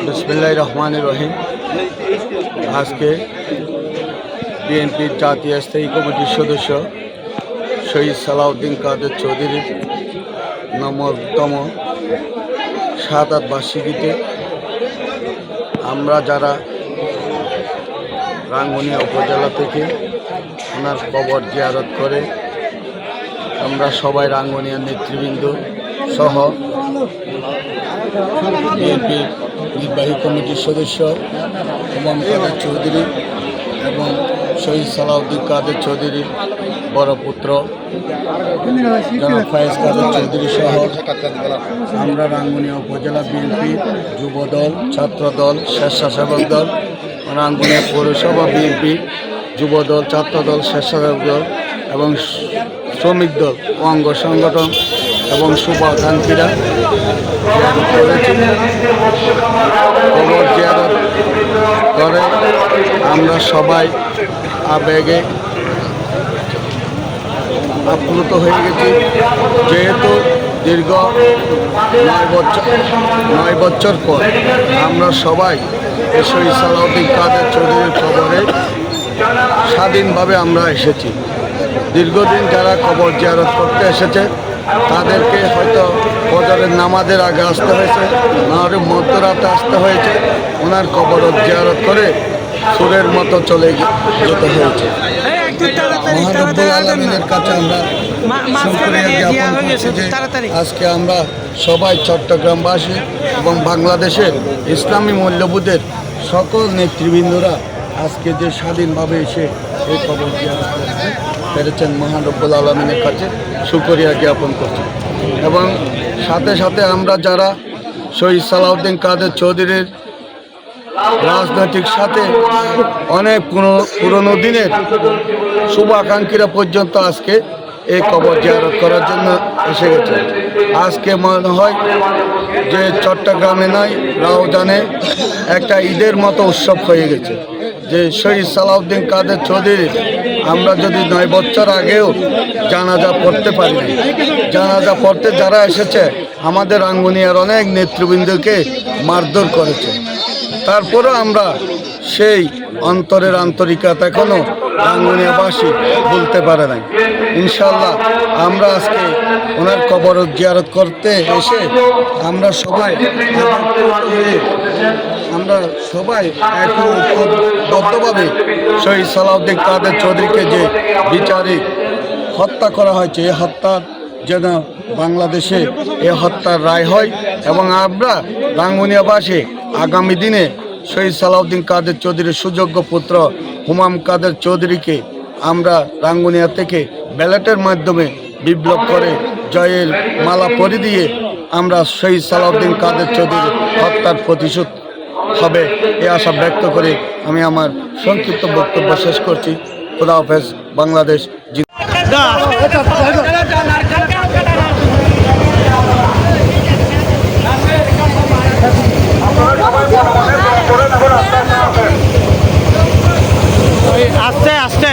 বিসমিল্লাহির রহমানির রহিম। আজকে বিএনপির জাতীয় স্থায়ী কমিটির সদস্য শহীদ সালাউদ্দিন কাদের চৌধুরীর ৯তম শাহাদাত বার্ষিকীতে আমরা যারা রাঙ্গুনিয়া উপজেলা থেকে ওনার কবর জিয়ারত করে আমরা সবাই রাঙ্গুনিয়ার নেতৃবৃন্দ সহ বিএনপির নির্বাহী কমিটির সদস্য হুমায়ুন কাদের চৌধুরী এবং শহীদ সালাউদ্দিন কাদের চৌধুরীর বড় পুত্র জনাব ফয়েজ কাদের চৌধুরী সহ আমরা রাঙ্গুনিয়া উপজেলা বিএনপির যুবদল, ছাত্রদল, স্বেচ্ছাসেবক দল, রাঙ্গুনিয়া পৌরসভা বিএনপি যুবদল, ছাত্রদল, স্বেচ্ছাসেবক দল এবং শ্রমিক দল অঙ্গ সংগঠন এবং শুভাকাঙ্ক্ষীরা কবর জিয়ারত করে আমরা সবাই আবেগে আপ্লুত হয়ে গেছি। যেহেতু দীর্ঘ ৯ বছর পর আমরা সবাই শহীদ সালাউদ্দিন কাদের চৌধুরীর কবরে স্বাধীনভাবে আমরা এসেছি। দীর্ঘদিন যারা কবর জিয়ারত করতে এসেছে তাদেরকে হয়তো ফজরের নামাজের আগে আসতে হয়েছে, নাহলে মধ্যরাতে আসতে হয়েছে, ওনার কবর জিয়ারত করে সুরের মতো চলে যেতে হয়েছে। মহানব্বুল আলমিনের কাছে আমরা শুকরিয়া জ্ঞাপন করছি যে আজকে আমরা সবাই চট্টগ্রামবাসী এবং বাংলাদেশের ইসলামী মূল্যবোধের সকল নেতৃবৃন্দরা আজকে যে স্বাধীনভাবে এসে এই কবর জিয়ারত করতে পেরেছেন, মহানব্বুল আলমিনের কাছে শুকরিয়া জ্ঞাপন করছি। এবং সাথে সাথে আমরা যারা শহীদ সালাউদ্দিন কাদের চৌধুরীর রাজনৈতিক সাথে অনেক পুরনো দিনের শুভাকাঙ্ক্ষীরা পর্যন্ত আজকে এই কবর জিয়ারত করার জন্য এসে গেছে। আজকে মনে হয় যে চট্টগ্রামে নয়, রাউজানে একটা ঈদের মতো উৎসব হয়ে গেছে। যে শহীদ সালাউদ্দিন কাদের চৌধুরী আমরা যদি ৯ বছর আগেও জানাজা পড়তে পারি, জানাজা পড়তে যারা এসেছে আমাদের রাঙ্গুনিয়ার অনেক নেতৃবৃন্দকে মারধর করেছে, তারপরেও আমরা সেই অন্তরের আন্তরিকতা এখনও রাঙ্গুনিয়াবাসী বলতে পারে নাই। ইনশাল্লাহ আমরা আজকে ওনার কবর জিয়ারত করতে এসে আমরা সবাই একবদ্ধভাবে শহীদ সালাউদ্দিন কাদের চৌধুরীকে যে বিচারিক হত্যা করা হয়েছে, এই হত্যার যেন বাংলাদেশে এ হত্যার রায় হয় এবং আমরা রাঙ্গুনিয়াবাসী আগামী দিনে শহীদ সালাউদ্দিন কাদের চৌধুরীর সুযোগ্য পুত্র হুমায়ুন কাদের চৌধুরীকে আমরা রাঙ্গুনিয়া থেকে ব্যালটের মাধ্যমে বিপ্লব করে জয়ের মালা পরি দিয়ে আমরা শহীদ সালাউদ্দিন কাদের চৌধুরীর হত্যার প্রতিশোধ হবে এ আশা ব্যক্ত করে আমি আমার সংক্ষিপ্ত বক্তব্য শেষ করছি। খোদা হাফেজ। বাংলাদেশ আস্তে আস্তে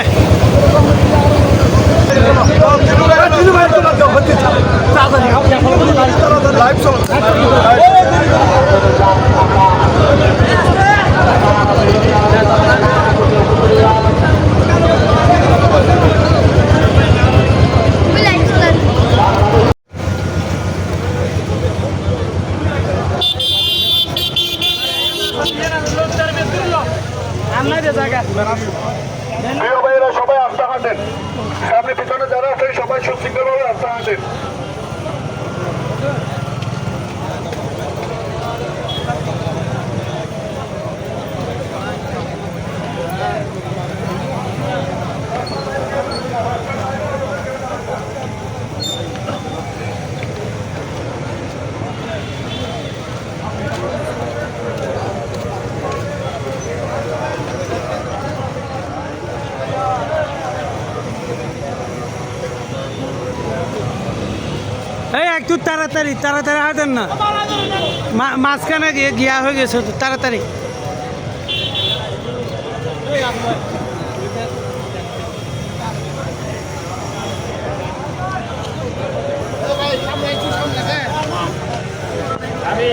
সবাই আস্থা হাঁটেন, সামনে পিছনে যারা আছেন সবাই সুশৃঙ্খলভাবে আস্থা হাঁটেন। এই একটু তাড়াতাড়ি তাড়াতাড়ি হাঁটেন না, মাঝখানে গিয়া হয়ে গেছে, তাড়াতাড়ি। সামনে আমি